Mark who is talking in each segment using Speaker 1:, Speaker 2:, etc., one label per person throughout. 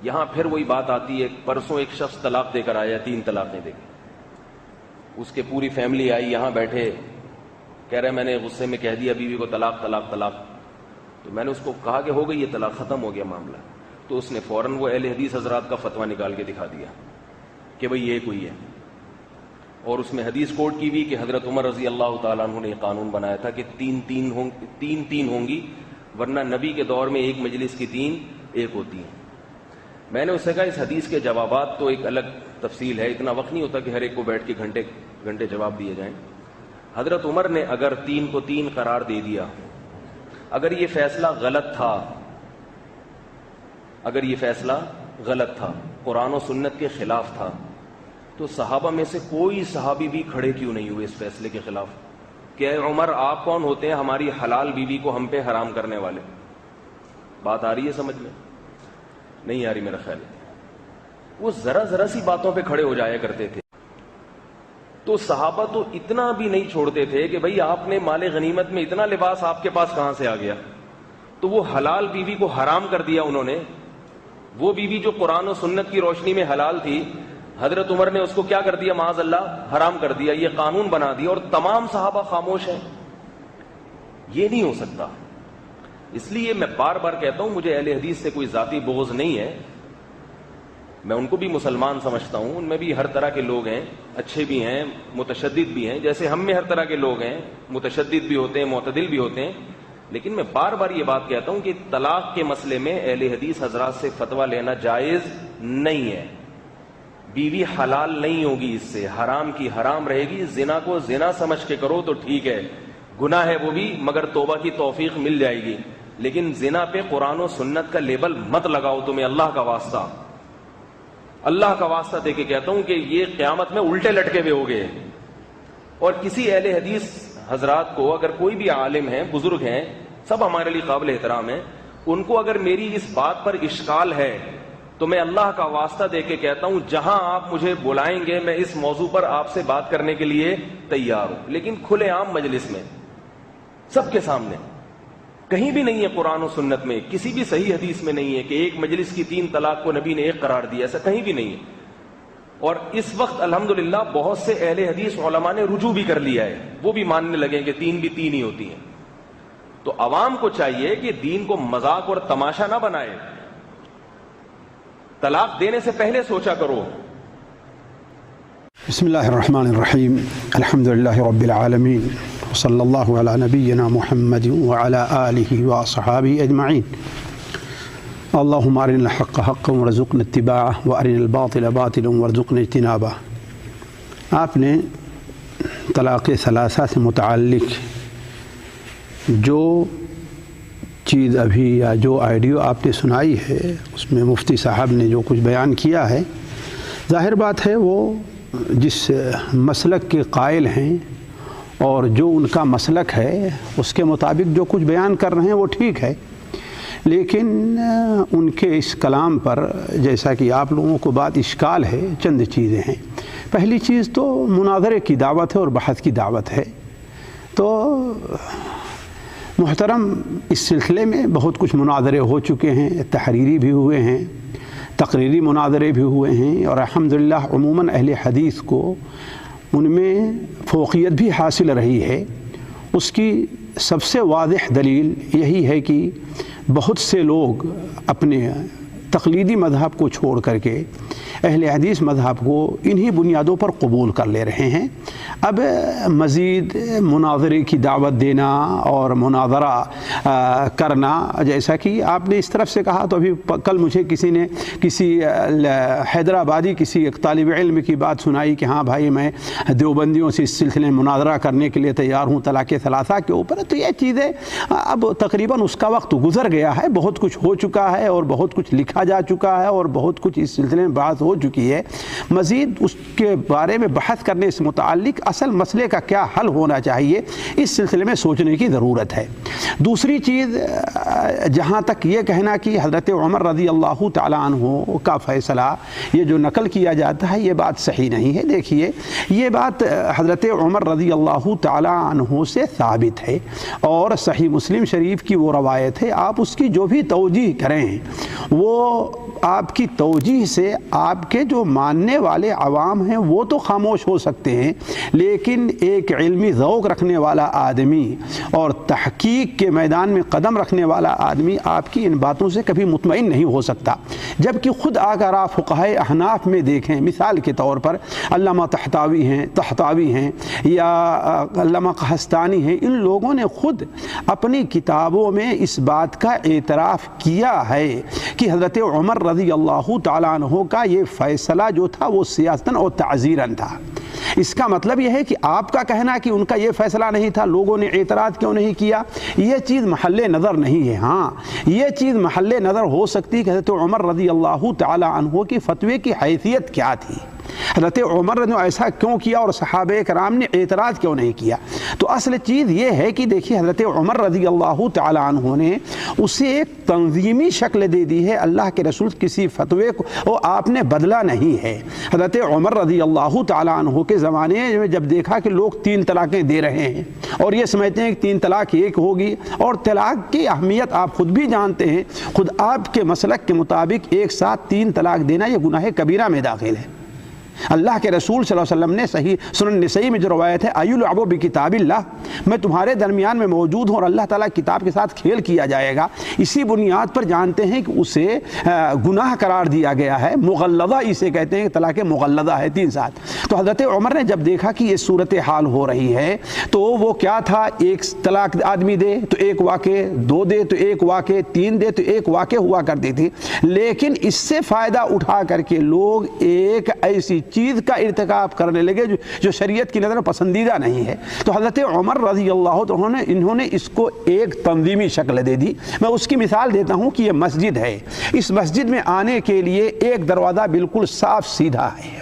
Speaker 1: یہاں پھر وہی بات آتی ہے، پرسوں ایک شخص طلاق دے کر آیا، 3 طلاقیں دے کے، اس کے پوری فیملی آئی، یہاں بیٹھے، کہہ رہے میں نے غصے میں کہہ دیا بیوی کو طلاق طلاق طلاق، تو میں نے اس کو کہا کہ ہو گئی یہ طلاق، ختم ہو گیا معاملہ، تو اس نے فوراً وہ اہل حدیث حضرات کا فتویٰ نکال کے دکھا دیا کہ بھئی یہ کوئی ہے، اور اس میں حدیث کوٹ کی بھی کہ حضرت عمر رضی اللہ تعالیٰ عنہ نے یہ قانون بنایا تھا کہ تین ہوں گی، ورنہ نبی کے دور میں ایک مجلس کی 3 ایک ہوتی ہیں۔ میں نے اس سے کہا اس حدیث کے جوابات تو ایک الگ تفصیل ہے، اتنا وقت نہیں ہوتا کہ ہر ایک کو بیٹھ کے گھنٹے گھنٹے جواب دیے جائیں۔ حضرت عمر نے اگر 3 کو 3 قرار دے دیا، اگر یہ فیصلہ غلط تھا، اگر یہ فیصلہ غلط تھا، قرآن و سنت کے خلاف تھا، تو صحابہ میں سے کوئی صحابی بھی کھڑے کیوں نہیں ہوئے اس فیصلے کے خلاف کہ اے عمر آپ کون ہوتے ہیں ہماری حلال بیوی کو ہم پہ حرام کرنے والے؟ بات آ رہی ہے سمجھ میں؟ نہیں آ رہی میرا خیال ہے۔ وہ ذرا سی باتوں پہ کھڑے ہو جایا کرتے تھے، تو صحابہ تو اتنا بھی نہیں چھوڑتے تھے کہ بھئی آپ نے مال غنیمت میں اتنا لباس آپ کے پاس کہاں سے آ گیا؟ تو وہ حلال بیوی کو حرام کر دیا انہوں نے، وہ بیوی جو قرآن و سنت کی روشنی میں حلال تھی، حضرت عمر نے اس کو کیا کر دیا؟ معاذ اللہ حرام کر دیا، یہ قانون بنا دیا، اور تمام صحابہ خاموش ہیں۔ یہ نہیں ہو سکتا۔ اس لیے میں بار بار کہتا ہوں مجھے اہل حدیث سے کوئی ذاتی بغض نہیں ہے، میں ان کو بھی مسلمان سمجھتا ہوں، ان میں بھی ہر طرح کے لوگ ہیں، اچھے بھی ہیں متشدد بھی ہیں، جیسے ہم میں ہر طرح کے لوگ ہیں، متشدد بھی ہوتے ہیں معتدل بھی ہوتے ہیں، لیکن میں بار بار یہ بات کہتا ہوں کہ طلاق کے مسئلے میں اہل حدیث حضرات سے فتویٰ لینا جائز نہیں ہے۔ بیوی حلال نہیں ہوگی، اس سے حرام کی حرام رہے گی، زنا کو زنا سمجھ کے کرو تو ٹھیک ہے، گناہ ہے وہ بھی، مگر توبہ کی توفیق مل جائے گی، لیکن زنا پہ قرآن و سنت کا لیبل مت لگاؤ، تمہیں اللہ کا واسطہ، اللہ کا واسطہ دے کے کہتا ہوں کہ یہ قیامت میں الٹے لٹکے ہوئے ہوگے۔ اور کسی اہل حدیث حضرات کو اگر کوئی بھی عالم ہیں، بزرگ ہیں، سب ہمارے لیے قابل احترام ہیں، ان کو اگر میری اس بات پر اشکال ہے تو میں اللہ کا واسطہ دے کے کہتا ہوں جہاں آپ مجھے بلائیں گے میں اس موضوع پر آپ سے بات کرنے کے لیے تیار ہوں، لیکن کھلے عام مجلس میں سب کے سامنے۔ کہیں بھی نہیں ہے قرآن و سنت میں، کسی بھی صحیح حدیث میں نہیں ہے کہ ایک مجلس کی 3 طلاق کو نبی نے 1 قرار دیا، ایسا کہیں بھی نہیں ہے۔ اور اس وقت الحمدللہ بہت سے اہل حدیث علماء نے رجوع بھی کر لیا ہے، وہ بھی ماننے لگے کہ 3 بھی 3 ہی ہوتی ہیں۔ تو عوام کو چاہیے کہ دین کو مذاق اور تماشا نہ بنائے، طلاق دینے سے پہلے سوچا کرو۔
Speaker 2: بسم اللہ الرحمن الرحیم، الحمدللہ رب العالمین، وصلی اللہ علی نبینا محمد وعلی آلہ واصحابہ اجمعین۔ اللہم ارنا الحق حقا وارزقنا اتباعہ وارنا الباطل باطلا وارزقنا اجتنابہ۔ آپ نے طلاق ثلاثہ سے متعلق جو چیز ابھی یا جو آئیڈیو آپ نے سنائی ہے، اس میں مفتی صاحب نے جو کچھ بیان کیا ہے، ظاہر بات ہے وہ جس مسلک کے قائل ہیں اور جو ان کا مسلک ہے اس کے مطابق جو کچھ بیان کر رہے ہیں وہ ٹھیک ہے، لیکن ان کے اس کلام پر جیسا کہ آپ لوگوں کو بات اشکال ہے، چند چیزیں ہیں۔ پہلی چیز تو مناظرے کی دعوت ہے اور بحث کی دعوت ہے۔ تو محترم، اس سلسلے میں بہت کچھ مناظرے ہو چکے ہیں، تحریری بھی ہوئے ہیں، تقریری مناظرے بھی ہوئے ہیں، اور الحمدللہ عموماً اہل حدیث کو ان میں فوقیت بھی حاصل رہی ہے۔ اس کی سب سے واضح دلیل یہی ہے کہ بہت سے لوگ اپنے تقلیدی مذہب کو چھوڑ کر کے اہل حدیث مذہب کو انہی بنیادوں پر قبول کر لے رہے ہیں۔ اب مزید مناظرے کی دعوت دینا اور مناظرہ کرنا، جیسا کہ آپ نے اس طرف سے کہا، تو ابھی کل مجھے کسی حیدرآبادی کسی ایک طالب علم کی بات سنائی کہ ہاں بھائی میں دیوبندیوں سے اس سلسلے میں مناظرہ کرنے کے لیے تیار ہوں طلاق ثلاثہ کے اوپر۔ تو یہ چیزیں اب تقریباً اس کا وقت گزر گیا ہے، بہت کچھ ہو چکا ہے اور بہت کچھ لکھا جا چکا ہے اور بہت کچھ اس سلسلے میں بات ہو چکی ہے۔ مزید اس کے بارے میں بحث کرنے سے متعلق اصل مسئلے کا کیا حل ہونا چاہیے، اس سلسلے میں سوچنے کی ضرورت ہے۔ دوسری چیز، جہاں تک یہ کہنا کہ حضرت عمر رضی اللہ تعالیٰ عنہ کا فیصلہ یہ جو نقل کیا جاتا ہے یہ بات صحیح نہیں ہے۔ دیکھیے، یہ بات حضرت عمر رضی اللہ تعالیٰ عنہ سے ثابت ہے اور صحیح مسلم شریف کی وہ روایت ہے، آپ اس کی جو بھی توجیہ کریں وہ آپ کی توجیہ سے آپ کے جو ماننے والے عوام ہیں وہ تو خاموش ہو سکتے ہیں، لیکن ایک علمی ذوق رکھنے والا آدمی اور تحقیق کے میدان میں قدم رکھنے والا آدمی آپ کی ان باتوں سے کبھی مطمئن نہیں ہو سکتا۔ جبکہ خود اگر آپ فقہائے احناف میں دیکھیں، مثال کے طور پر علامہ طحطاوی ہیں یا علامہ قحطانی ہیں، ان لوگوں نے خود اپنی کتابوں میں اس بات کا اعتراف کیا ہے کہ حضرت عمر رضی اللہ تعالیٰ عنہ کا یہ فیصلہ جو تھا وہ سیاستاً اور تعزیراً تھا۔ اس کا مطلب یہ ہے کہ آپ کا کہنا کہ ان کا یہ فیصلہ نہیں تھا، لوگوں نے اعتراض کیوں نہیں کیا، یہ چیز محل نظر نہیں ہے۔ ہاں، یہ چیز محل نظر ہو سکتی ہے کہ حضرت عمر رضی اللہ تعالیٰ عنہ کی فتوے کی حیثیت کیا تھی، حضرت عمر نے ایسا کیوں کیا اور صحابہ کرام نے اعتراض کیوں نہیں کیا۔ تو اصل چیز یہ ہے کہ دیکھیے حضرت عمر رضی اللہ تعالیٰ عنہ نے اسے ایک تنظیمی شکل دے دی ہے۔ اللہ کے رسول کسی فتوے کو آپ نے بدلا نہیں ہے۔ حضرت عمر رضی اللہ تعالیٰ عنہ کے زمانے میں جب دیکھا کہ لوگ 3 طلاقیں دے رہے ہیں اور یہ سمجھتے ہیں کہ 3 طلاق ایک ہوگی، اور طلاق کی اہمیت آپ خود بھی جانتے ہیں، خود آپ کے مسلک کے مطابق ایک ساتھ 3 طلاق دینا یہ گناہ کبیرہ میں داخل ہے۔ اللہ کے رسول صلی اللہ علیہ وسلم نے صحیح سنن نسائی میں جو روایت ہے، ایلعب بکتاب اللہ، میں تمہارے درمیان میں موجود ہوں اور اللہ تعالیٰ کتاب کے ساتھ کھیل کیا جائے گا، اسی بنیاد پر جانتے ہیں کہ اسے گناہ قرار دیا گیا ہے۔ مغلظہ اسے کہتے ہیں کہ طلاق مغلظہ ہے 3 ساتھ۔ تو حضرت عمر نے جب دیکھا کہ یہ صورتحال ہو رہی ہے تو وہ کیا تھا، 1 طلاق آدمی دے تو 1 واقع، 2 دے تو 1 واقع، 3 دے تو 1 واقع ہوا کرتی تھی، لیکن اس سے فائدہ اٹھا کر کے لوگ ایک ایسی چیز کا ارتکاب کرنے لگے جو شریعت کی نظر میں پسندیدہ نہیں ہے۔ تو حضرت عمر رضی اللہ عنہ انہوں نے اس کو ایک تنظیمی شکل دے دی۔ میں اس کی مثال دیتا ہوں کہ یہ مسجد ہے، اس مسجد میں آنے کے لیے ایک دروازہ بالکل صاف سیدھا ہے،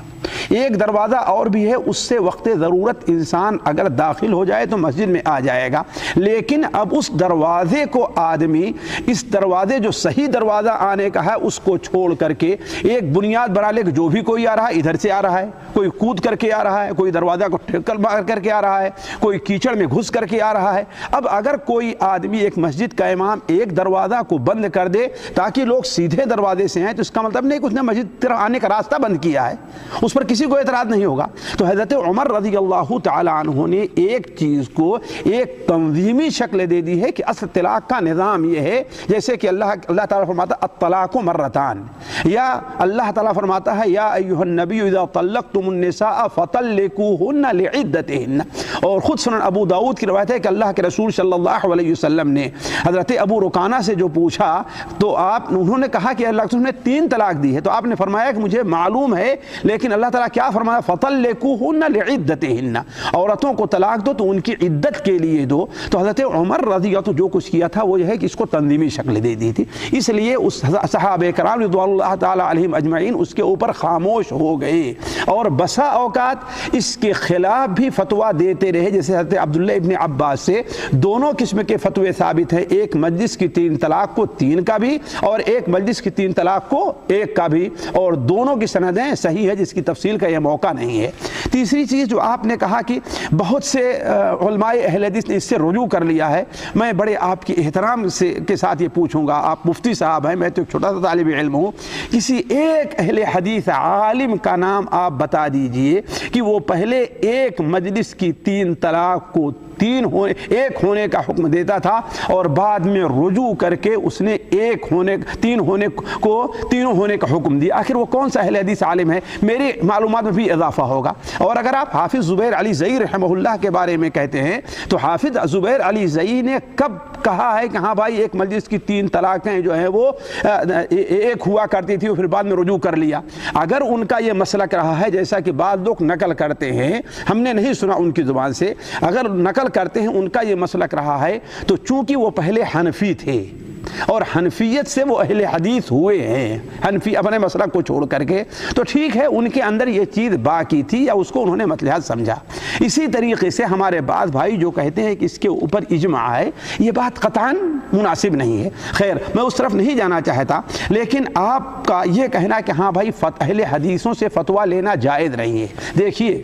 Speaker 2: ایک دروازہ اور بھی ہے، اس سے وقت ضرورت انسان اگر داخل ہو جائے تو مسجد میں آ جائے گا، لیکن اب اس دروازے کو آدمی، اس دروازے جو صحیح دروازہ آنے کا ہے اس کو چھوڑ کر کے ایک بنیاد بنا لے کہ جو بھی کوئی آ رہا ہے ادھر سے آ رہا ہے، کوئی کود کر کے آ رہا ہے، کوئی دروازہ کو ٹھکر مار کر کے آ رہا ہے، کوئی کیچڑ میں گھس کر کے آ رہا ہے۔ اب اگر کوئی آدمی، ایک مسجد کا امام ایک دروازہ کو بند کر دے تاکہ لوگ سیدھے دروازے سے ہیں، تو اس کا مطلب نہیں کہ اس نے مسجد طرف آنے کا راستہ بند کیا ہے، اس پر کسی کو اعتراض نہیں ہوگا۔ تو حضرت عمر رضی اللہ تعالی عنہ نے ایک چیز کو ایک تنظیمی شکل دے دی ہے کہ اصل طلاق کا نظام یہ ہے، جیسے کہ اللہ تعالیٰ فرماتا ہے الطلاق مرتان، یا اللہ تعالیٰ فرماتا ہے یا ایھا النبی اذا طلقتم النساء فطلقوهن لعدتهن، اور خود سنن ابو داؤد کی روایت ہے کہ اللہ کے رسول صلی اللہ علیہ وسلم نے حضرت ابو رکانہ سے جو پوچھا تو انہوں نے کہا کہ اللہ کے رسول نے 3 طلاق دی ہے، تو آپ نے فرمایا کہ مجھے معلوم ہے، لیکن اللہ تعالیٰ کیا فرمایا، فطلقوهن لعدتهن، عورتوں کو طلاق دو تو ان کی عدت کے لیے دو۔ تو حضرت عمر رضی اللہ جو کچھ کیا تھا وہ یہ ہے کہ اس کو تنظیمی شکل دے دی تھی، اس لیے اس صحابہ کرام رضوان اللہ تعالی علیہم اجمعین اس کے اوپر خاموش ہو گئے، اور بسا اوقات اس کے خلاف بھی فتویٰ دیتے رہے، جیسے حضرت عبداللہ ابن عباس سے دونوں قسم کے فتوے ثابت ہیں، ایک مجلس کی 3 طلاق کو 3 کا بھی، اور ایک مجلس کی 3 طلاق کو 1 کا بھی، اور دونوں کی سندیں صحیح ہے، جس کی تفصیل کا یہ موقع نہیں ہے۔ تیسری چیز جو آپ نے کہا کہ بہت سے علماء اہل حدیث نے اس سے رجوع کر لیا ہے، میں بڑے آپ کی احترام کے ساتھ یہ پوچھوں گا، آپ مفتی صاحب ہیں، میں تو ایک چھوٹا سا طالب علم ہوں، کسی ایک اہل حدیث عالم کا نام آپ بتا دیجئے کہ وہ پہلے ایک مجلس کی 3 طلاق کو 1 ہونے کا حکم دیتا تھا اور بعد میں رجوع کر کے اس نے 3 ہونے کا حکم دیا۔ آخر وہ کون سا اہل حدیث عالم ہے؟ میری معلومات میں بھی اضافہ ہوگا۔ اور اگر آپ حافظ زبیر علی زئی رحمہ اللہ کے بارے میں کہتے ہیں تو حافظ زبیر علی زئی نے کب کہا ہے کہ ہاں بھائی ایک مجلس کی 3 طلاقیں جو ہیں وہ 1 ہوا کرتی تھی اور پھر بعد میں رجوع کر لیا؟ اگر ان کا یہ مسلک رہا ہے، جیسا کہ بعض لوگ نقل کرتے ہیں، ہم نے نہیں سنا ان کی زبان سے، اگر نقل کرتے ہیں ان کا یہ مسلک رہا ہے، تو چونکہ وہ پہلے حنفی تھے اور حنفیت سے وہ اہل حدیث ہوئے ہیں، حنفی اپنے مسلک کو چھوڑ کر کے، تو ٹھیک ہے ان کے اندر یہ چیز باقی تھی یا اس کو انہوں نے مصلحت سمجھا۔ اسی طریقے سے ہمارے بعض بھائی جو کہتے ہیں کہ اس کے اوپر اجماع ہے، یہ بات قطعاً مناسب نہیں ہے۔ خیر، میں اس طرف نہیں جانا چاہتا، لیکن آپ کا یہ کہنا کہ ہاں بھائی اہل حدیثوں سے فتویٰ لینا جائز نہیں ہے، دیکھیے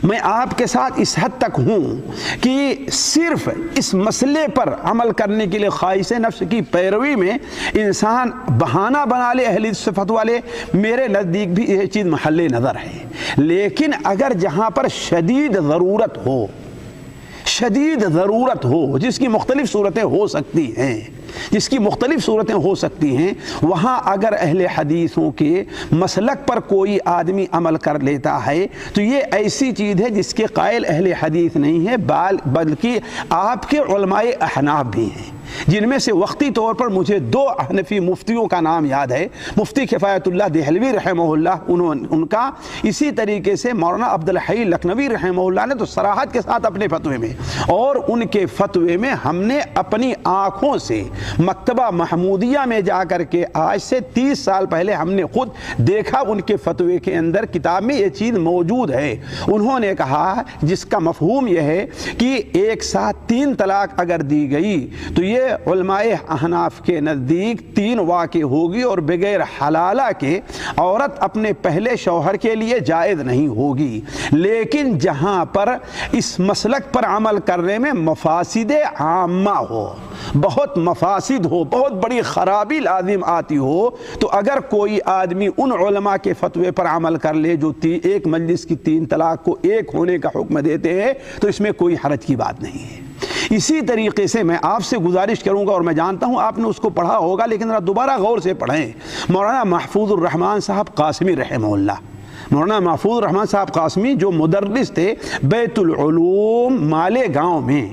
Speaker 2: میں آپ کے ساتھ اس حد تک ہوں کہ صرف اس مسئلے پر عمل کرنے کے لیے خواہش نفس کی پیروی میں انسان بہانہ بنا لے اہل صفت والے، میرے نزدیک بھی یہ چیز محل نظر ہے۔ لیکن اگر جہاں پر شدید ضرورت ہو، شدید ضرورت ہو، جس کی مختلف صورتیں ہو سکتی ہیں، وہاں اگر اہل حدیثوں کے مسلک پر کوئی آدمی عمل کر لیتا ہے تو یہ ایسی چیز ہے جس کے قائل اہل حدیث نہیں ہے بلکہ آپ کے علماء احناف بھی ہیں، جن میں سے وقتی طور پر مجھے 2 حنفی مفتیوں کا نام یاد ہے، مفتی کفایت اللہ دہلوی رحمہ اللہ ان کا، اسی طریقے سے مولانا عبدالحی لکھنوی رحمہ اللہ نے تو صراحت کے ساتھ اپنے فتوے میں، اور ان کے فتوے میں ہم نے اپنی آنکھوں سے مکتبہ محمودیہ میں جا کر کے آج سے 30 سال پہلے ہم نے خود دیکھا، ان کے فتوے کے اندر کتاب میں یہ چیز موجود ہے۔ انہوں نے کہا جس کا مفہوم یہ ہے کہ ایک ساتھ 3 طلاق اگر دی گئی تو یہ علماء احناف کے نزدیک 3 واقع ہوگی اور بغیر حلالہ کے عورت اپنے پہلے شوہر کے لیے جائز نہیں ہوگی، لیکن جہاں پر اس مسلک پر عمل کرنے میں مفاسد عامہ ہو، بہت مفاسد ہو، بہت بڑی خرابی لازم آتی ہو، تو اگر کوئی آدمی ان علماء کے فتوے پر عمل کر لے جو ایک مجلس کی 3 طلاق کو 1 ہونے کا حکم دیتے ہیں، تو اس میں کوئی حرج کی بات نہیں ہے۔ اسی طریقے سے میں آپ سے گزارش کروں گا، اور میں جانتا ہوں آپ نے اس کو پڑھا ہوگا لیکن ذرا دوبارہ غور سے پڑھیں، مولانا محفوظ الرحمان صاحب قاسمی رحمہ اللہ، مولانا محفوظ الرحمان صاحب قاسمی جو مدرس تھے بیت العلوم مالے گاؤں میں،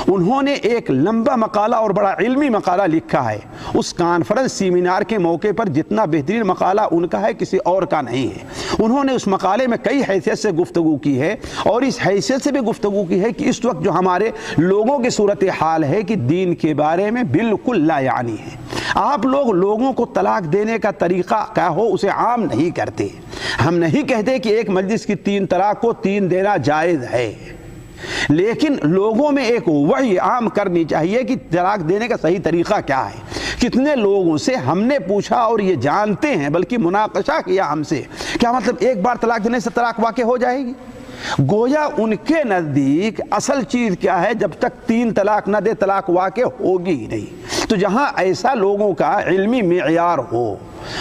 Speaker 2: انہوں نے ایک لمبا مقالہ اور بڑا علمی مقالہ لکھا ہے۔ اس کانفرنس سیمینار کے موقع پر جتنا بہترین مقالہ ان کا ہے کسی اور کا نہیں ہے۔ انہوں نے اس مقالے میں کئی حیثیت سے گفتگو کی ہے، اور اس حیثیت سے بھی گفتگو کی ہے کہ اس وقت جو ہمارے لوگوں کی صورتحال ہے کہ دین کے بارے میں بالکل لا یعنی ہے۔ آپ لوگوں کو طلاق دینے کا طریقہ کیا ہو اسے عام نہیں کرتے۔ ہم نہیں کہتے کہ ایک مجلس کی 3 طلاق کو 3 دینا جائز ہے، لیکن لوگوں میں ایک وعی عام کرنی چاہیے کہ طلاق دینے کا صحیح طریقہ کیا ہے۔ کتنے لوگوں سے ہم نے پوچھا اور یہ جانتے ہیں، بلکہ مناقشہ کیا ہم سے، کیا مطلب ایک بار طلاق دینے سے طلاق واقع ہو جائے گی؟ گویا ان کے نزدیک اصل چیز کیا ہے، جب تک 3 طلاق نہ دے طلاق واقع ہوگی ہی نہیں۔ تو جہاں ایسا لوگوں کا علمی معیار ہو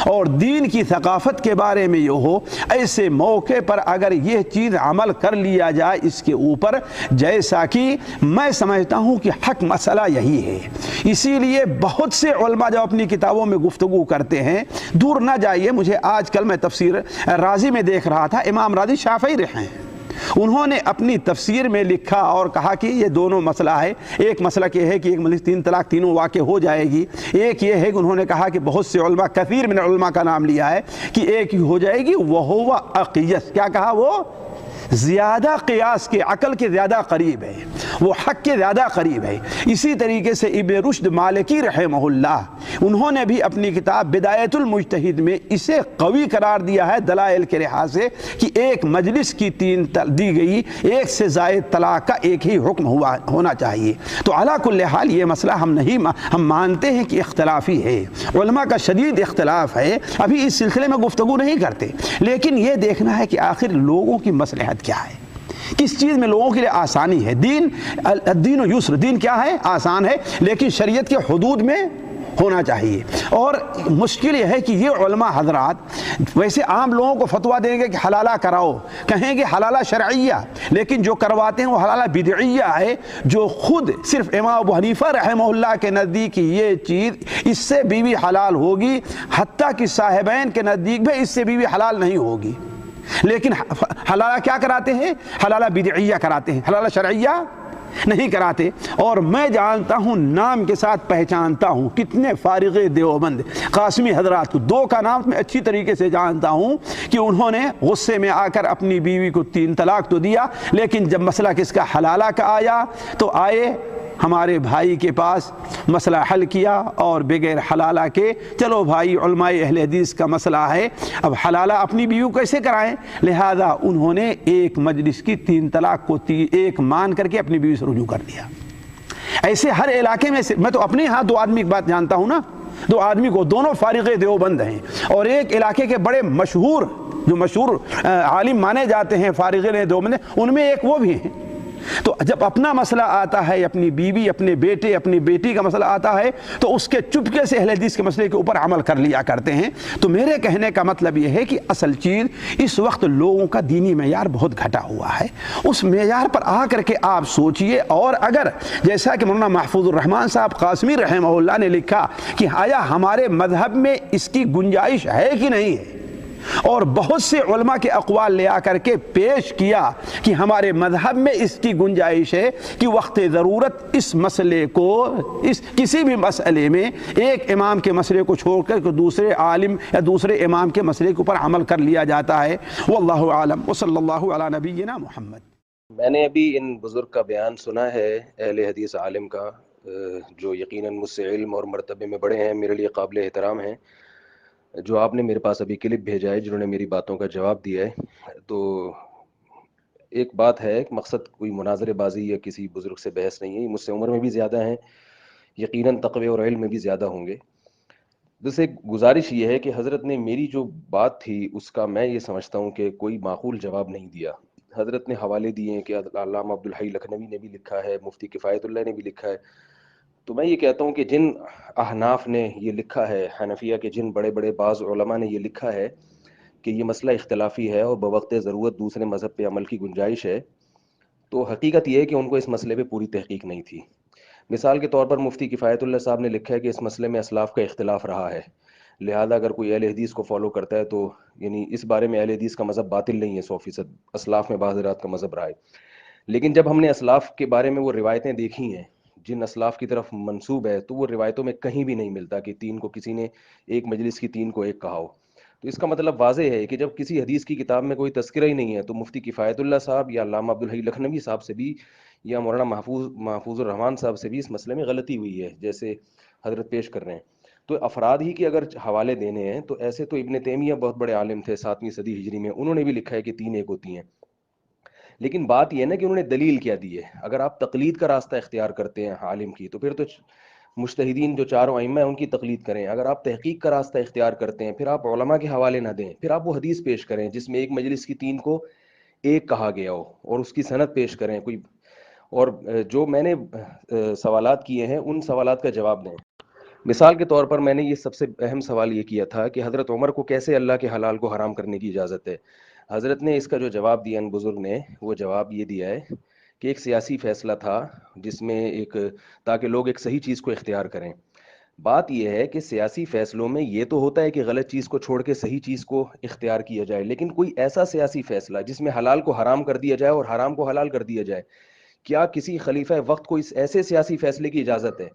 Speaker 2: اور دین کی ثقافت کے بارے میں یہ ہو، ایسے موقع پر اگر یہ چیز عمل کر لیا جائے اس کے اوپر، جیسا کہ میں سمجھتا ہوں کہ حق مسئلہ یہی ہے۔ اسی لیے بہت سے علماء جب اپنی کتابوں میں گفتگو کرتے ہیں، دور نہ جائیے، مجھے آج کل میں تفسیر رازی میں دیکھ رہا تھا، امام رازی شافعی رہے ہیں، انہوں نے اپنی تفسیر میں لکھا اور کہا کہ یہ دونوں مسئلہ ہے، ایک مسئلہ یہ ہے کہ ایک مجلس 3 طلاق تینوں واقع ہو جائے گی، ایک یہ ہے کہ انہوں نے کہا کہ بہت سے علماء، کثیر من علماء کا نام لیا ہے کہ ایک ہی ہو جائے گی، وہو اقیس، کیا کہا؟ وہ زیادہ قیاس کے، عقل کے زیادہ قریب ہے، وہ حق کے زیادہ قریب ہے۔ اسی طریقے سے ابن رشد مالکی رحمہ اللہ، انہوں نے بھی اپنی کتاب بدایت المجتہد میں اسے قوی قرار دیا ہے دلائل کے لحاظ سے کہ ایک مجلس کی 3 دی گئی، 1 سے زائد طلاق کا ایک ہی حکم ہونا چاہیے۔ تو علی کل حال یہ مسئلہ ہم مانتے ہیں کہ اختلافی ہے، علماء کا شدید اختلاف ہے، ابھی اس سلسلے میں گفتگو نہیں کرتے، لیکن یہ دیکھنا ہے کہ آخر لوگوں کی مصلحت کیا ہے، کس چیز میں لوگوں کے لیے آسانی ہے۔ الدین و یسر، دین کیا ہے؟ آسان ہے، لیکن شریعت کے حدود میں ہونا چاہیے۔ اور مشکل یہ ہے کہ یہ علماء حضرات ویسے عام لوگوں کو فتویٰ دیں گے کہ حلالہ کراؤ، کہیں گے حلالہ شرعیہ، لیکن جو کرواتے ہیں وہ حلالہ بدعیہ ہے، جو خود صرف امام ابو حنیفہ رحمہ اللہ کے نزدیک یہ چیز اس سے بیوی حلال ہوگی، حتیٰ کہ صاحبین کے نزدیک بھی اس سے بیوی حلال نہیں ہوگی، لیکن حلالہ کیا کراتے ہیں؟ حلالہ بدعیہ کراتے ہیں، حلالہ شرعیہ نہیں کراتے۔ اور میں جانتا ہوں، نام کے ساتھ پہچانتا ہوں کتنے فارغ دیوبند قاسمی حضرات کو، 2 کا نام میں اچھی طریقے سے جانتا ہوں کہ انہوں نے غصے میں آ کر اپنی بیوی کو 3 طلاق تو دیا، لیکن جب مسئلہ کس کا؟ حلالہ کا آیا تو آئے ہمارے بھائی کے پاس، مسئلہ حل کیا، اور بغیر حلالہ کے چلو بھائی علماء اہل حدیث کا مسئلہ ہے، اب حلالہ اپنی بیوی کو کیسے کرائیں؟ لہذا انہوں نے ایک مجلس کی 3 طلاق کو 1 مان کر کے اپنی بیوی سے رجوع کر دیا۔ ایسے ہر علاقے میں میں تو اپنے ہاں 2 آدمی کی بات جانتا ہوں نا، 2 آدمی کو، دونوں فارغ دیوبند ہیں، اور ایک علاقے کے بڑے مشہور جو مشہور عالم مانے جاتے ہیں فارغین دیوبند، ان میں ایک وہ بھی ہیں۔ تو جب اپنا مسئلہ آتا ہے، اپنی بیوی، اپنے بیٹے، اپنی بیٹی کا مسئلہ آتا ہے، تو اس کے چپکے سے اہل حدیث کے مسئلے کے اوپر عمل کر لیا کرتے ہیں۔ تو میرے کہنے کا مطلب یہ ہے کہ اصل چیز اس وقت لوگوں کا دینی معیار بہت گھٹا ہوا ہے، اس معیار پر آ کر کے آپ سوچئے۔ اور اگر جیسا کہ مولانا محفوظ الرحمان صاحب قاسمی رحمہ اللہ نے لکھا کہ آیا ہمارے مذہب میں اس کی گنجائش ہے کہ نہیں ہے، اور بہت سے علماء کے اقوال لے آ کر کے پیش کیا کہ ہمارے مذہب میں اس کی گنجائش ہے کہ وقت ضرورت اس مسئلے کو، اس کسی بھی مسئلے میں ایک امام کے مسئلے کو چھوڑ کر دوسرے عالم یا دوسرے امام کے مسئلے کے اوپر عمل کر لیا جاتا ہے۔ واللہ عالم، وصلی اللہ علی نبینا محمد۔
Speaker 1: میں نے ابھی ان بزرگ کا بیان سنا ہے، اہل حدیث عالم کا، جو یقیناً مجھ سے علم اور مرتبے میں بڑے ہیں، میرے لیے قابل احترام ہیں، جو آپ نے میرے پاس ابھی کلپ بھیجا ہے، جنہوں نے میری باتوں کا جواب دیا ہے۔ تو ایک بات ہے، مقصد کوئی مناظرے بازی یا کسی بزرگ سے بحث نہیں ہے، یہ مجھ سے عمر میں بھی زیادہ ہیں، یقیناً تقوی اور علم میں بھی زیادہ ہوں گے۔ جیسے گزارش یہ ہے کہ حضرت نے میری جو بات تھی اس کا میں یہ سمجھتا ہوں کہ کوئی معقول جواب نہیں دیا۔ حضرت نے حوالے دیے ہیں کہ علامہ عبدالحی لکھنوی نے بھی لکھا ہے، مفتی کفایت اللہ نے بھی لکھا ہے۔ تو میں یہ کہتا ہوں کہ جن احناف نے یہ لکھا ہے، حنفیہ کے جن بڑے بڑے بعض علماء نے یہ لکھا ہے کہ یہ مسئلہ اختلافی ہے اور بوقت ضرورت دوسرے مذہب پہ عمل کی گنجائش ہے، تو حقیقت یہ ہے کہ ان کو اس مسئلے پہ پوری تحقیق نہیں تھی۔ مثال کے طور پر مفتی کفایت اللہ صاحب نے لکھا ہے کہ اس مسئلے میں اسلاف کا اختلاف رہا ہے، لہذا اگر کوئی اہل حدیث کو فالو کرتا ہے تو یعنی اس بارے میں اہل حدیث کا مذہب باطل نہیں ہے، 100% اسلاف میں بعض حضرات کا مذہب رہا ہے۔ لیکن جب ہم نے اسلاف کے بارے میں وہ روایتیں دیکھی ہیں جن اسلاف کی طرف منسوب ہے، تو وہ روایتوں میں کہیں بھی نہیں ملتا کہ تین کو کسی نے ایک مجلس کی تین کو ایک کہا ہو۔ تو اس کا مطلب واضح ہے کہ جب کسی حدیث کی کتاب میں کوئی تذکرہ ہی نہیں ہے، تو مفتی کفایت اللہ صاحب یا علامہ عبدالحی لکھنوی صاحب سے بھی یا مولانا محفوظ الرحمان صاحب سے بھی اس مسئلے میں غلطی ہوئی ہے، جیسے حضرت پیش کر رہے ہیں۔ تو افراد ہی کے اگر حوالے دینے ہیں تو ایسے تو ابن تیمیہ بہت بڑے عالم تھے 7ویں صدی ہجری میں، انہوں نے بھی لکھا ہے کہ تین ایک ہوتی ہیں۔ لیکن بات یہ ہے نا کہ انہوں نے دلیل کیا دی ہے۔ اگر آپ تقلید کا راستہ اختیار کرتے ہیں عالم کی، تو پھر تو مجتہدین جو چاروں ائمہ ہیں ان کی تقلید کریں۔ اگر آپ تحقیق کا راستہ اختیار کرتے ہیں، پھر آپ علماء کے حوالے نہ دیں، پھر آپ وہ حدیث پیش کریں جس میں ایک مجلس کی تین کو ایک کہا گیا ہو اور اس کی سند پیش کریں کوئی، اور جو میں نے سوالات کیے ہیں ان سوالات کا جواب دیں۔ مثال کے طور پر میں نے یہ سب سے اہم سوال یہ کیا تھا کہ حضرت عمر کو کیسے اللہ کے حلال کو حرام کرنے کی اجازت ہے؟ حضرت نے اس کا جو جواب دیا ان بزرگ نے، وہ جواب یہ دیا ہے کہ ایک سیاسی فیصلہ تھا جس میں تاکہ لوگ ایک صحیح چیز کو اختیار کریں۔ بات یہ ہے کہ سیاسی فیصلوں میں یہ تو ہوتا ہے کہ غلط چیز کو چھوڑ کے صحیح چیز کو اختیار کیا جائے، لیکن کوئی ایسا سیاسی فیصلہ جس میں حلال کو حرام کر دیا جائے اور حرام کو حلال کر دیا جائے، کیا کسی خلیفہ وقت کو اس ایسے سیاسی فیصلے کی اجازت ہے؟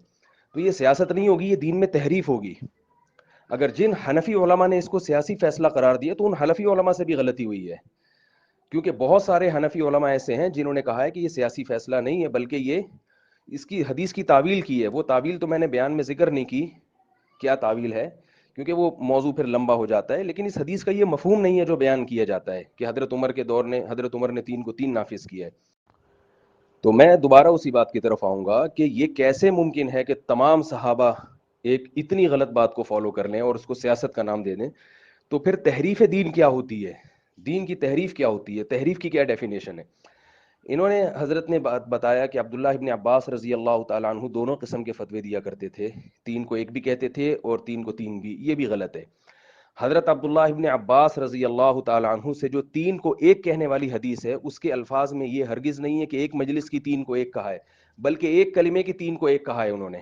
Speaker 1: تو یہ سیاست نہیں ہوگی، یہ دین میں تحریف ہوگی۔ اگر جن حنفی علماء نے اس کو سیاسی فیصلہ قرار دیا تو ان حنفی علماء سے بھی غلطی ہوئی ہے، کیونکہ بہت سارے حنفی علماء ایسے ہیں جنہوں نے کہا ہے کہ یہ سیاسی فیصلہ نہیں ہے بلکہ یہ اس کی حدیث کی تعویل کی ہے۔ وہ تعویل تو میں نے بیان میں ذکر نہیں کی کیا تعویل ہے، کیونکہ وہ موضوع پھر لمبا ہو جاتا ہے، لیکن اس حدیث کا یہ مفہوم نہیں ہے جو بیان کیا جاتا ہے کہ حضرت عمر کے دور نے حضرت عمر نے تین کو تین نافذ کیا ہے۔ تو میں دوبارہ اسی بات کی طرف آؤں گا کہ یہ کیسے ممکن ہے کہ تمام صحابہ ایک اتنی غلط بات کو فالو کر لیں اور اس کو سیاست کا نام دے دیں؟ تو پھر تحریف دین کیا ہوتی ہے؟ دین کی تحریف کیا ہوتی ہے؟ تحریف کی کیا ڈیفینیشن ہے؟ انہوں نے حضرت نے بتایا کہ عبداللہ ابن عباس رضی اللہ تعالیٰ عنہ دونوں قسم کے فتوے دیا کرتے تھے، تین کو ایک بھی کہتے تھے اور تین کو تین بھی، یہ بھی غلط ہے۔ حضرت عبداللہ ابن عباس رضی اللہ تعالیٰ عنہ سے جو تین کو ایک کہنے والی حدیث ہے، اس کے الفاظ میں یہ ہرگز نہیں ہے کہ ایک مجلس کی تین کو ایک کہا ہے، بلکہ ایک کلمے کی تین کو ایک کہا ہے انہوں نے۔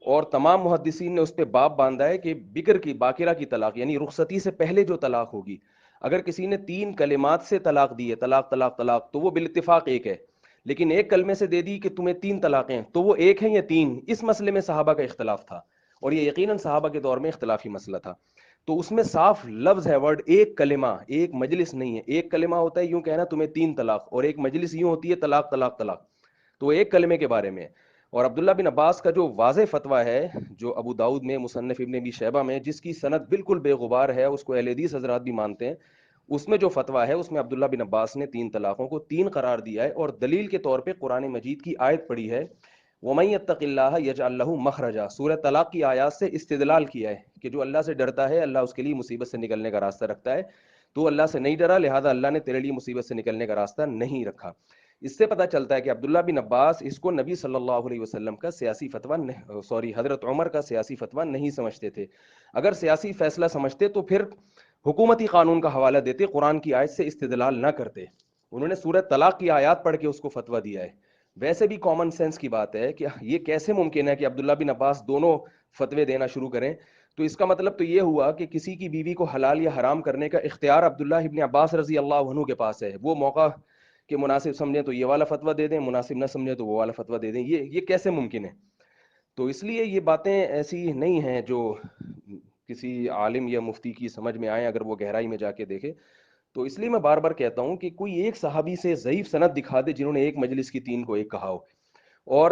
Speaker 1: اور تمام محدثین نے اس پہ باب باندھا ہے کہ بکر کی باقرہ کی طلاق یعنی رخصتی سے پہلے جو طلاق ہوگی، اگر کسی نے تین کلمات سے طلاق دی ہے، طلاق طلاق طلاق، تو وہ بالاتفاق ایک ہے، لیکن ایک کلمے سے دے دی کہ تمہیں تین طلاقیں، تو وہ ایک ہیں یا تین؟ اس مسئلے میں صحابہ کا اختلاف تھا، اور یہ یقیناً صحابہ کے دور میں اختلافی مسئلہ تھا۔ تو اس میں صاف لفظ ہے، ورڈ ایک کلمہ، ایک مجلس نہیں ہے۔ ایک کلمہ ہوتا ہے یوں کہنا تمہیں تین طلاق، اور ایک مجلس یوں ہوتی ہے طلاق طلاق طلاق، تو ایک کلمے کے بارے میں۔ اور عبداللہ بن عباس کا جو واضح فتویٰ ہے، جو ابو داؤد میں، مصنف ابن ابی شیبہ میں، جس کی سند بالکل بے غبار ہے، اس کو اہل حدیث حضرات بھی مانتے ہیں، اس میں جو فتویٰ ہے اس میں عبداللہ بن عباس نے تین طلاقوں کو تین قرار دیا ہے، اور دلیل کے طور پہ قرآن مجید کی آیت پڑھی ہے، وَمَن يَتَّقِ اللَّهَ يَجْعَل لَّهُ مَخْرَجًا، سورہ طلاق کی آیات سے استدلال کیا ہے کہ جو اللہ سے ڈرتا ہے اللہ اس کے لیے مصیبت سے نکلنے کا راستہ رکھتا ہے۔ تو اللہ سے نہیں ڈرا، لہذا اللہ نے تیرے لیے مصیبت سے نکلنے کا راستہ نہیں رکھا۔ اس سے پتہ چلتا ہے کہ عبداللہ بن عباس اس کو نبی صلی اللہ علیہ وسلم کا سیاسی فتویٰ حضرت عمر کا سیاسی فتویٰ نہیں سمجھتے تھے۔ اگر سیاسی فیصلہ سمجھتے تو پھر حکومتی قانون کا حوالہ دیتے، قرآن کی آیت سے استدلال نہ کرتے۔ انہوں نے سورہ طلاق کی آیات پڑھ کے اس کو فتویٰ دیا ہے۔ ویسے بھی کامن سینس کی بات ہے کہ یہ کیسے ممکن ہے کہ عبداللہ بن عباس دونوں فتوے دینا شروع کریں؟ تو اس کا مطلب تو یہ ہوا کہ کسی کی بیوی کو حلال یا حرام کرنے کا اختیار عبداللہ ابن عباس رضی اللہ عنہ کے پاس ہے۔ وہ موقع کہ مناسب سمجھیں تو یہ والا فتویٰ دے دیں، مناسب نہ سمجھیں تو وہ والا فتویٰ دے دیں۔ یہ کیسے ممکن ہے؟ تو اس لیے یہ باتیں ایسی نہیں ہیں جو کسی عالم یا مفتی کی سمجھ میں آئیں اگر وہ گہرائی میں جا کے دیکھے۔ تو اس لیے میں بار بار کہتا ہوں کہ کوئی ایک صحابی سے ضعیف سند دکھا دے جنہوں نے ایک مجلس کی 3 کو ایک کہا ہو، اور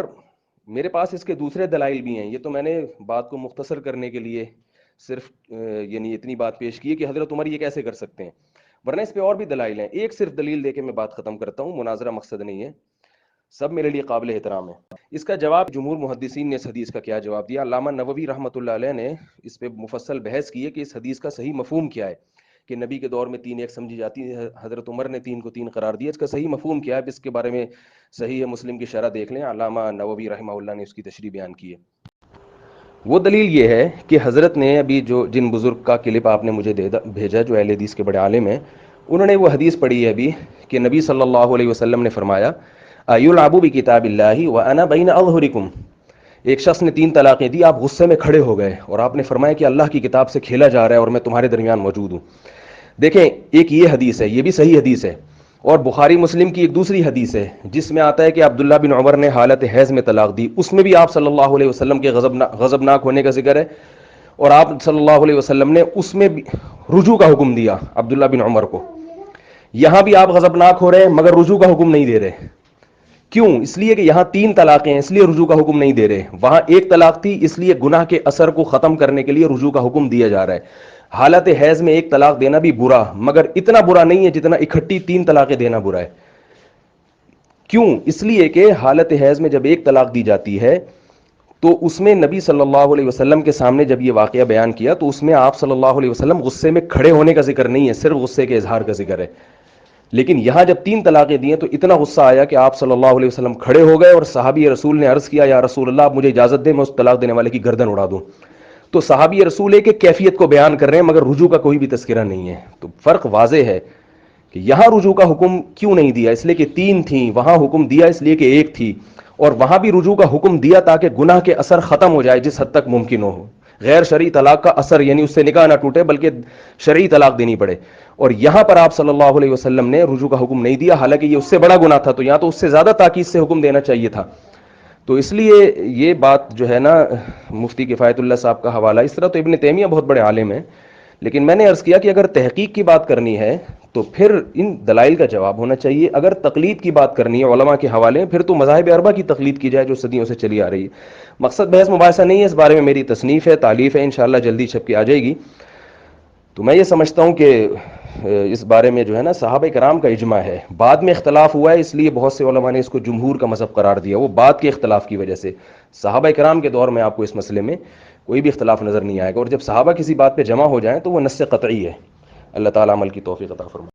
Speaker 1: میرے پاس اس کے دوسرے دلائل بھی ہیں۔ یہ تو میں نے بات کو مختصر کرنے کے لیے صرف یعنی اتنی بات پیش کی ہے کہ حضرت عمر یہ کیسے کر سکتے ہیں، ورنہ اس پہ اور بھی دلائل ہیں۔ ایک صرف دلیل دے کے میں بات ختم کرتا ہوں، مناظرہ مقصد نہیں ہے، سب میرے لیے قابل احترام ہے۔ اس کا جواب جمہور محدثین نے اس حدیث کا کیا جواب دیا۔ علامہ نووی رحمۃ اللہ علیہ نے اس پہ مفصل بحث کی ہے کہ اس حدیث کا صحیح مفہوم کیا ہے، کہ نبی کے دور میں 3 ایک سمجھی جاتی ہے، حضرت عمر نے 3 کو 3 قرار دیا۔ اس کا صحیح مفہوم کیا ہے، اس کے بارے میں صحیح مسلم کی شرح دیکھ لیں، علامہ نووی رحمہ اللہ نے اس کی تشریح بیان کی ہے۔ وہ دلیل یہ ہے کہ حضرت نے ابھی جن بزرگ کا کلپ آپ نے مجھے بھیجا جو اہل حدیث کے بڑے عالم ہیں، انہوں نے وہ حدیث پڑھی ہے ابھی کہ نبی صلی اللہ علیہ وسلم نے فرمایا یلعب بکتاب اللہ وانا بین اظہرکم۔ ایک شخص نے 3 طلاقیں دی، آپ غصے میں کھڑے ہو گئے اور آپ نے فرمایا کہ اللہ کی کتاب سے کھیلا جا رہا ہے اور میں تمہارے درمیان موجود ہوں۔ دیکھیں، ایک یہ حدیث ہے، یہ بھی صحیح حدیث ہے، اور بخاری مسلم کی ایک دوسری حدیث ہے جس میں آتا ہے کہ عبداللہ بن عمر نے حالت حیض میں طلاق دی، اس میں بھی آپ صلی اللہ علیہ وسلم کے غضبناک ہونے کا ذکر ہے، اور آپ صلی اللہ علیہ وسلم نے اس میں بھی رجوع کا حکم دیا عبداللہ بن عمر کو۔ یہاں بھی آپ غضبناک ہو رہے ہیں مگر رجوع کا حکم نہیں دے رہے۔ کیوں؟ اس لیے کہ یہاں 3 طلاقیں ہیں، اس لیے رجوع کا حکم نہیں دے رہے۔ وہاں 1 طلاق تھی، اس لیے گناہ کے اثر کو ختم کرنے کے لیے رجوع کا حکم دیا جا رہا ہے۔ حالت حیض میں 1 طلاق دینا بھی برا، مگر اتنا برا نہیں ہے جتنا اکٹھی 3 طلاقیں دینا برا ہے۔ کیوں؟ اس لیے کہ حالت حیض میں جب 1 طلاق دی جاتی ہے تو اس میں نبی صلی اللہ علیہ وسلم کے سامنے جب یہ واقعہ بیان کیا تو اس میں آپ صلی اللہ علیہ وسلم غصے میں کھڑے ہونے کا ذکر نہیں ہے، صرف غصے کے اظہار کا ذکر ہے۔ لیکن یہاں جب 3 طلاقیں دی ہیں تو اتنا غصہ آیا کہ آپ صلی اللہ علیہ وسلم کھڑے ہو گئے، اور صحابی رسول نے عرض کیا یا رسول اللہ آپ مجھے اجازت دیں میں اس طلاق دینے والے کی گردن اڑا دوں۔ تو صحابی رسول ایک کیفیت کو بیان کر رہے ہیں مگر رجوع کا کوئی بھی تذکرہ نہیں ہے۔ تو فرق واضح ہے کہ یہاں رجوع کا حکم کیوں نہیں دیا، اس لیے کہ 3 تھیں، وہاں حکم دیا اس لیے کہ 1 تھی، اور وہاں بھی رجوع کا حکم دیا تاکہ گناہ کے اثر ختم ہو جائے جس حد تک ممکن ہو، غیر شرعی طلاق کا اثر، یعنی اس سے نکاح نہ ٹوٹے بلکہ شرعی طلاق دینی پڑے۔ اور یہاں پر آپ صلی اللہ علیہ وسلم نے رجوع کا حکم نہیں دیا، حالانکہ یہ اس سے بڑا گناہ تھا، تو یہاں تو اس سے زیادہ تاکید سے حکم دینا چاہیے تھا۔ تو اس لیے یہ بات جو ہے نا، مفتی کفایت اللہ صاحب کا حوالہ، اس طرح تو ابن تیمیہ بہت بڑے عالم ہیں، لیکن میں نے عرض کیا کہ اگر تحقیق کی بات کرنی ہے تو پھر ان دلائل کا جواب ہونا چاہیے۔ اگر تقلید کی بات کرنی ہے علماء کے حوالے، پھر تو مذاہب اربعہ کی تقلید کی جائے جو صدیوں سے چلی آ رہی ہے۔ مقصد بحث مباحثہ نہیں ہے، اس بارے میں میری تصنیف ہے، تالیف ہے، انشاءاللہ جلدی چھپ کے آ جائے گی۔ تو میں یہ سمجھتا ہوں کہ اس بارے میں جو ہے نا صحابہ کرام کا اجماع ہے، بعد میں اختلاف ہوا ہے اس لیے بہت سے علماء نے اس کو جمہور کا مذہب قرار دیا، وہ بعد کے اختلاف کی وجہ سے۔ صحابہ کرام کے دور میں آپ کو اس مسئلے میں کوئی بھی اختلاف نظر نہیں آئے گا، اور جب صحابہ کسی بات پہ جمع ہو جائیں تو وہ نص قطعی ہے۔ اللہ تعالیٰ عمل کی توفیق عطا فرمائے۔